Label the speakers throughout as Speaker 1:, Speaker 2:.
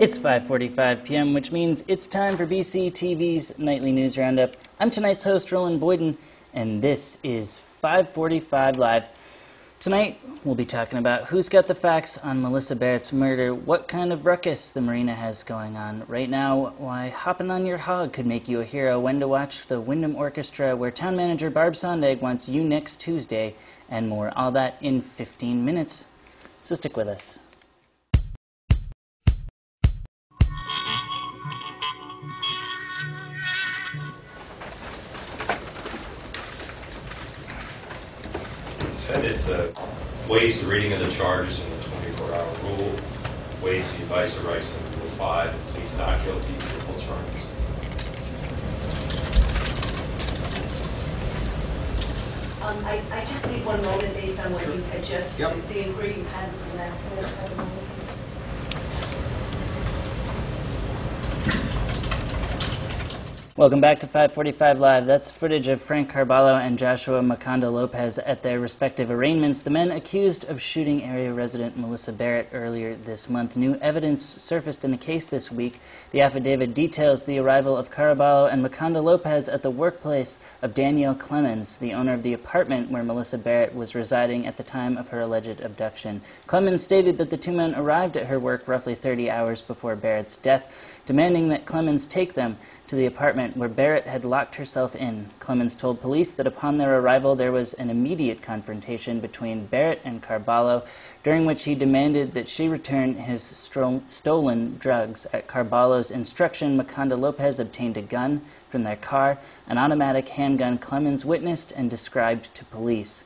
Speaker 1: It's 5:45 p.m., which means it's time for BC TV's Nightly News Roundup. I'm tonight's host, Roland Boyden, and this is 5:45 Live. Tonight, we'll be talking about who's got the facts on Melissa Barrett's murder, what kind of ruckus the Marina has going on right now, why hopping on your hog could make you a hero, when to watch the WINDHAM Orchestra, where town manager BARB SONDAG wants you next Tuesday, and more. All that in 15 minutes. So stick with us.
Speaker 2: Defendant waives the reading of the charges in the 24-hour rule, waives the advice of rights in Rule 5, and pleads not guilty to full charges.
Speaker 3: I just need one moment based on what you had just, the inquiry you had for the last minute.
Speaker 1: Welcome back to 5:45 Live. That's footage of Frank Carballo and Joshua Macondo Lopez at their respective arraignments. The men accused of shooting area resident Melissa Barrett earlier this month. New evidence surfaced in the case this week. The affidavit details the arrival of Carballo and Macondo Lopez at the workplace of Danielle Clemens, the owner of the apartment where Melissa Barrett was residing at the time of her alleged abduction. Clemens stated that the two men arrived at her work roughly 30 hours before Barrett's death, demanding that Clemens take them to the apartment where Barrett had locked herself in. Clemens told police that upon their arrival there was an immediate confrontation between Barrett and Carballo, during which he demanded that she return his stolen drugs. At Carballo's instruction, Macondo Lopez obtained a gun from their car, an automatic handgun Clemens witnessed and described to police.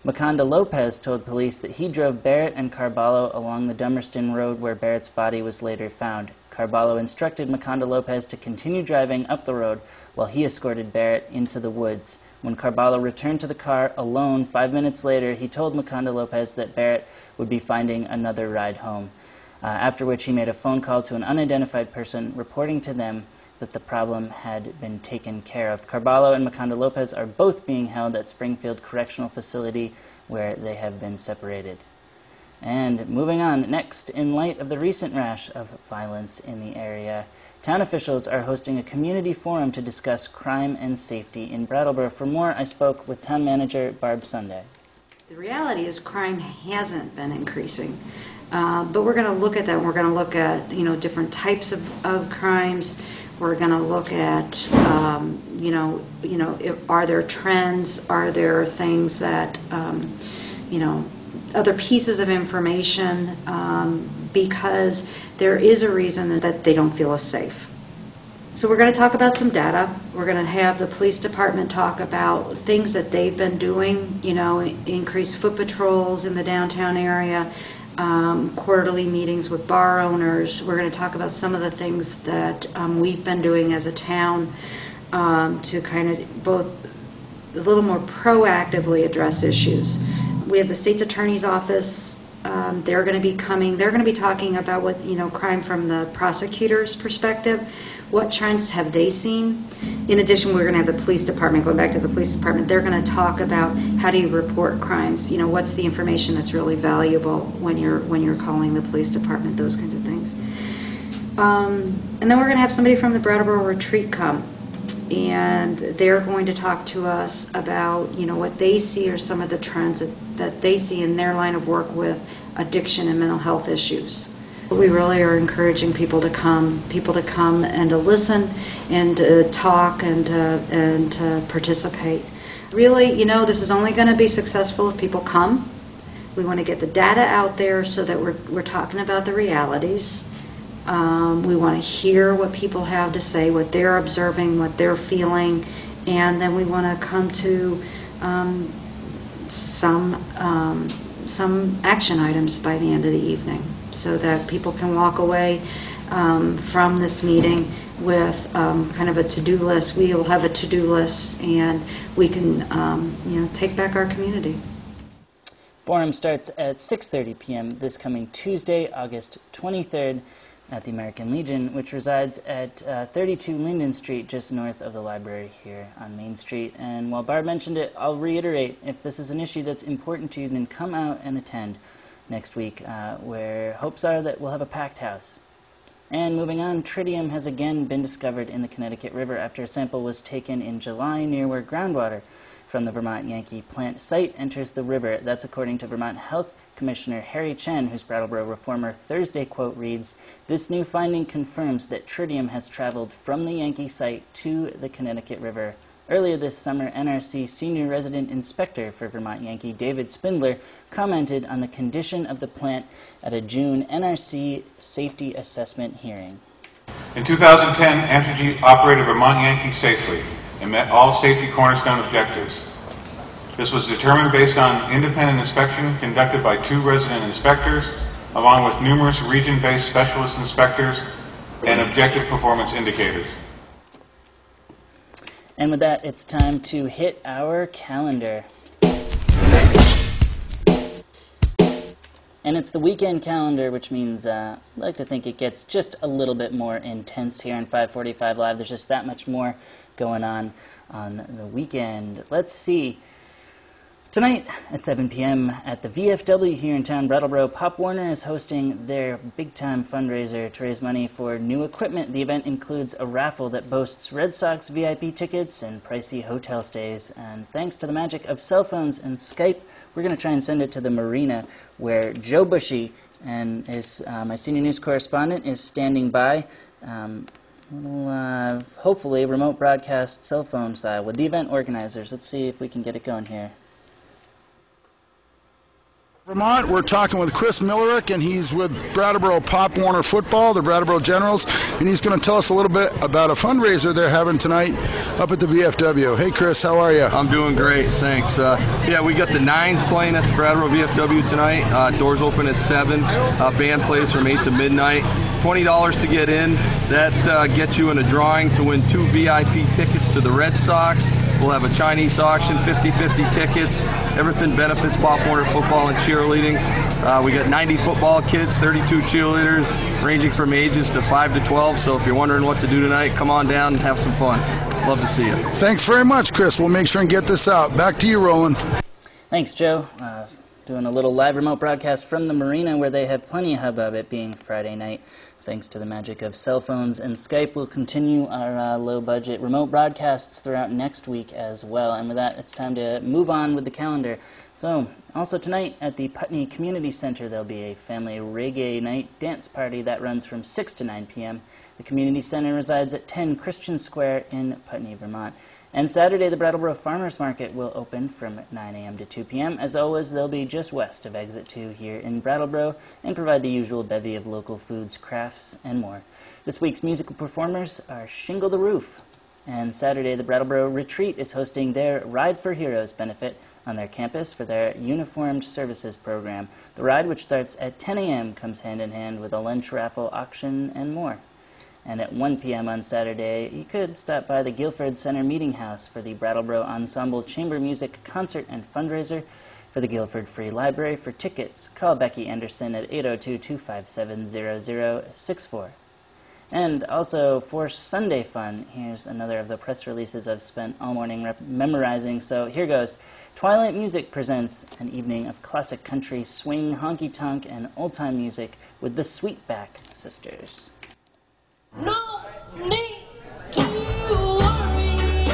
Speaker 1: Macondo Lopez told police that he drove Barrett and Carballo along the Dummerston Road where Barrett's body was later found. Carballo instructed Macondo Lopez to continue driving up the road while he escorted Barrett into the woods. When Carballo returned to the car alone 5 minutes later, he told Macondo Lopez that Barrett would be finding another ride home, after which he made a phone call to an unidentified person reporting to them that the problem had been taken care of. Carballo and Macondo Lopez are both being held at Springfield Correctional Facility, where they have been separated. And moving on, next, in light of the recent rash of violence in the area, town officials are hosting a community forum to discuss crime and safety in Brattleboro. For more, I spoke with town manager BARB SONDAG.
Speaker 4: The reality is crime hasn't been increasing, but we're going to look at that. We're going to look at different types of crimes. We're going to look at are there trends? Are there things that other pieces of information, because there is a reason that they don't feel as safe. So we're going to talk about some data. We're going to have the police department talk about things that they've been doing, increased foot patrols in the downtown area, quarterly meetings with bar owners. We're going to talk about some of the things that we've been doing as a town to kind of both a little more proactively address issues. We have the state's attorney's office. They're going to be coming. They're going to be talking about what crime from the prosecutor's perspective. What trends have they seen? In addition, we're going to have the police department. Going back to the police department, they're going to talk about how do you report crimes. What's the information that's really valuable when you're calling the police department. Those kinds of things. And then we're going to have somebody from the Brattleboro Retreat come. And they're going to talk to us about, what they see are some of the trends that they see in their line of work with addiction and mental health issues. We really are encouraging people to come and to listen and to talk and to participate. Really, this is only going to be successful if people come. We want to get the data out there so that we're talking about the realities. We want to hear what people have to say, what they're observing, what they're feeling, and then we want to come to some action items by the end of the evening so that people can walk away from this meeting with kind of a to-do list. We will have a to-do list, and we can take back our community.
Speaker 1: Forum starts at 6:30 p.m. this coming Tuesday, August 23rd. At the American Legion, which resides at 32 Linden Street, just north of the library here on Main Street. And while Barb mentioned it, I'll reiterate, if this is an issue that's important to you, then come out and attend next week, where hopes are that we'll have a packed house. And moving on, tritium has again been discovered in the Connecticut River after a sample was taken in July near where groundwater from the Vermont Yankee plant site enters the river. That's according to Vermont Health Commissioner Harry Chen, whose Brattleboro Reformer Thursday quote reads, "This new finding confirms that tritium has traveled from the Yankee site to the Connecticut River." Earlier this summer, NRC Senior Resident Inspector for Vermont Yankee David Spindler commented on the condition of the plant at a June NRC safety assessment hearing.
Speaker 5: In 2010, Entergy operated Vermont Yankee safely and met all safety cornerstone objectives. This was determined based on independent inspection conducted by 2 resident inspectors, along with numerous region-based specialist inspectors and objective performance indicators.
Speaker 1: And with that, it's time to hit our calendar. And it's the weekend calendar, which means I like to think it gets just a little bit more intense here in 545 Live. There's just that much more going on the weekend. Let's see. Tonight at 7 p.m. at the VFW here in town, Brattleboro, Pop Warner is hosting their big-time fundraiser to raise money for new equipment. The event includes a raffle that boasts Red Sox VIP tickets and pricey hotel stays. And thanks to the magic of cell phones and Skype, we're going to try and send it to the Marina, where Joe Bushy and my senior news correspondent is standing by. Hopefully remote broadcast cell phone style with the event organizers. Let's see if we can get it going here.
Speaker 6: Vermont, we're talking with Chris Millerick, and he's with Brattleboro Pop Warner Football, the Brattleboro Generals, and he's going to tell us a little bit about a fundraiser they're having tonight up at the VFW. Hey, Chris, how are you?
Speaker 7: I'm doing great, thanks. Yeah, we got the Nines playing at the Brattleboro VFW tonight. Doors open at 7. Band plays from 8 to midnight. $20 to get in. That gets you in a drawing to win 2 VIP tickets to the Red Sox. We'll have a Chinese auction, 50-50 tickets. Everything benefits Pop Warner football and cheerleading. We got 90 football kids, 32 cheerleaders, ranging from ages to 5 to 12. So if you're wondering what to do tonight, come on down and have some fun. Love to see you.
Speaker 6: Thanks very much, Chris. We'll make sure and get this out. Back to you, Roland.
Speaker 1: Thanks, Joe. Doing a little live remote broadcast from the Marina, where they have plenty of hubbub, it being Friday night. Thanks to the magic of cell phones and Skype, we'll continue our low-budget remote broadcasts throughout next week as well. And with that, it's time to move on with the calendar. So, also tonight at the Putney Community Center, there'll be a family reggae night dance party that runs from 6 to 9 p.m. The Community Center resides at 10 Christian Square in Putney, Vermont. And Saturday, the Brattleboro Farmers Market will open from 9 a.m. to 2 p.m. As always, they'll be just west of Exit 2 here in Brattleboro and provide the usual bevy of local foods, crafts, and more. This week's musical performers are Shingle the Roof. And Saturday, the Brattleboro Retreat is hosting their Ride for Heroes benefit on their campus for their Uniformed Services program. The ride, which starts at 10 a.m., comes hand in hand with a lunch raffle, auction, and more. And at 1 p.m. on Saturday, you could stop by the Guilford Center Meeting House for the Brattleboro Ensemble Chamber Music Concert and Fundraiser for the Guilford Free Library. For tickets, call Becky Anderson at 802-257-0064. And also for Sunday fun, here's another of the press releases I've spent all morning memorizing, so here goes. Twilight Music presents an evening of classic country, swing, honky-tonk, and old-time music with the Sweetback Sisters.
Speaker 8: No need to worry,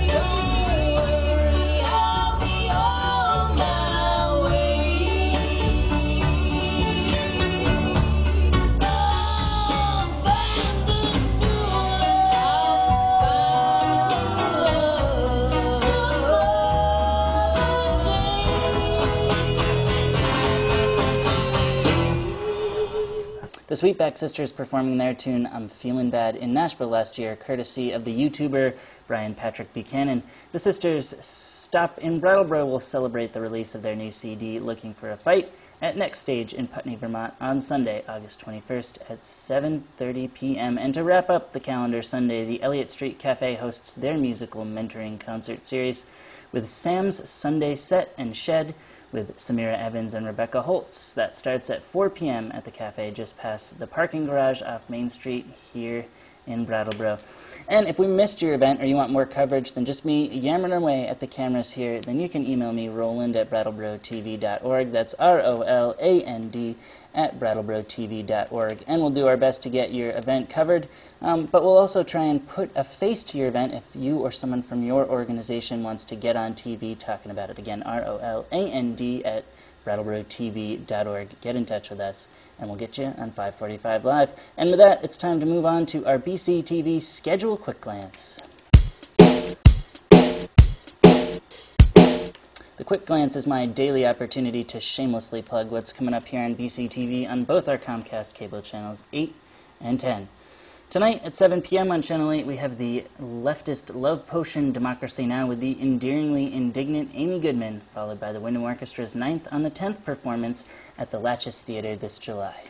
Speaker 8: don't worry, I'll be on my way. I'll find a new
Speaker 1: The Sweetback Sisters performing their tune I'm Feelin' Bad in Nashville last year, courtesy of the YouTuber Brian Patrick Buchanan. The sisters' stop in Brattleboro will celebrate the release of their new CD, Looking for a Fight, at Next Stage in Putney, Vermont on Sunday, August 21st at 7:30 p.m. And to wrap up the calendar Sunday, the Elliott Street Cafe hosts their musical mentoring concert series with Sam's Sunday Set and Shed, with Samira Evans and Rebecca Holtz. That starts at 4 p.m. at the cafe just past the parking garage off Main Street here in Brattleboro. And if we missed your event or you want more coverage than just me yammering away at the cameras here, then you can email me, roland@brattleboro.tv.org. That's ROLAND at brattleboro.tv.org. And we'll do our best to get your event covered. But we'll also try and put a face to your event if you or someone from your organization wants to get on TV talking about it. Again, ROLAND at brattleboro.tv.org. Get in touch with us, and we'll get you on 545 Live. And with that, it's time to move on to our BCTV Schedule Quick Glance. The Quick Glance is my daily opportunity to shamelessly plug what's coming up here on BCTV on both our Comcast cable channels 8 and 10. Tonight at 7 p.m. on Channel 8, we have the leftist love potion Democracy Now! With the endearingly indignant Amy Goodman, followed by the Wyndham Orchestra's 9th on the 10th performance at the Latches Theater this July.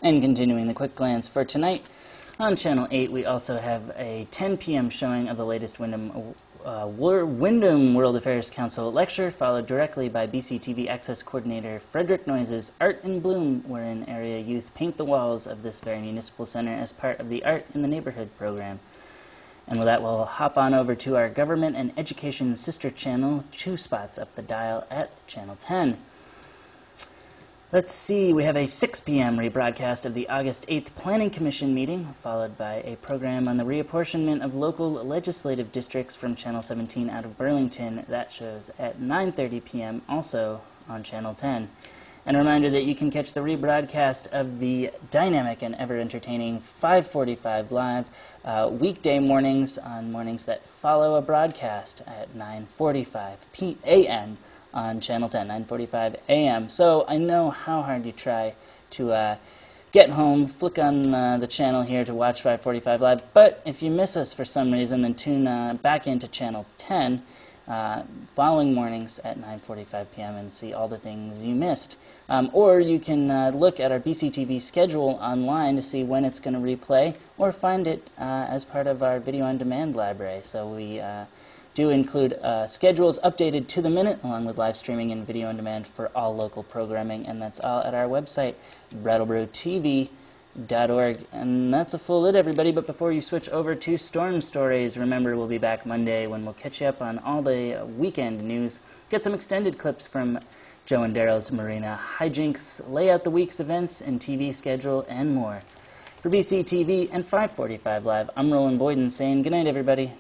Speaker 1: And continuing the Quick Glance for tonight, on Channel 8 we also have a 10 p.m. showing of the latest Wyndham World Affairs Council lecture, followed directly by BCTV Access Coordinator Frederick Noise's Art in Bloom, wherein area youth paint the walls of this very municipal center as part of the Art in the Neighborhood program. And with that, we'll hop on over to our Government and Education sister channel, 2 spots up the dial at Channel 10. Let's see, we have a 6 p.m. rebroadcast of the August 8th Planning Commission meeting, followed by a program on the reapportionment of local legislative districts from Channel 17 out of Burlington. That shows at 9:30 p.m. also on Channel 10. And a reminder that you can catch the rebroadcast of the dynamic and ever-entertaining 545 Live weekday mornings on mornings that follow a broadcast at 9:45 a.m. on Channel 10, 9:45 a.m. So I know how hard you try to get home, flick on the channel here to watch 545 Live, but if you miss us for some reason, then tune back into Channel 10 following mornings at 9:45 p.m. and see all the things you missed. Or you can look at our BCTV schedule online to see when it's going to replay, or find it as part of our video-on-demand library. So we do include schedules updated to the minute, along with live streaming and video on demand for all local programming, and that's all at our website, brattleboro.tv.org. And that's a full lit, everybody, but before you switch over to Storm Stories, remember we'll be back Monday when we'll catch you up on all the weekend news, get some extended clips from Joe and Daryl's Marina hijinks, lay out the week's events and TV schedule, and more. For BCTV and 545 Live, I'm Roland Boyden saying good night, everybody.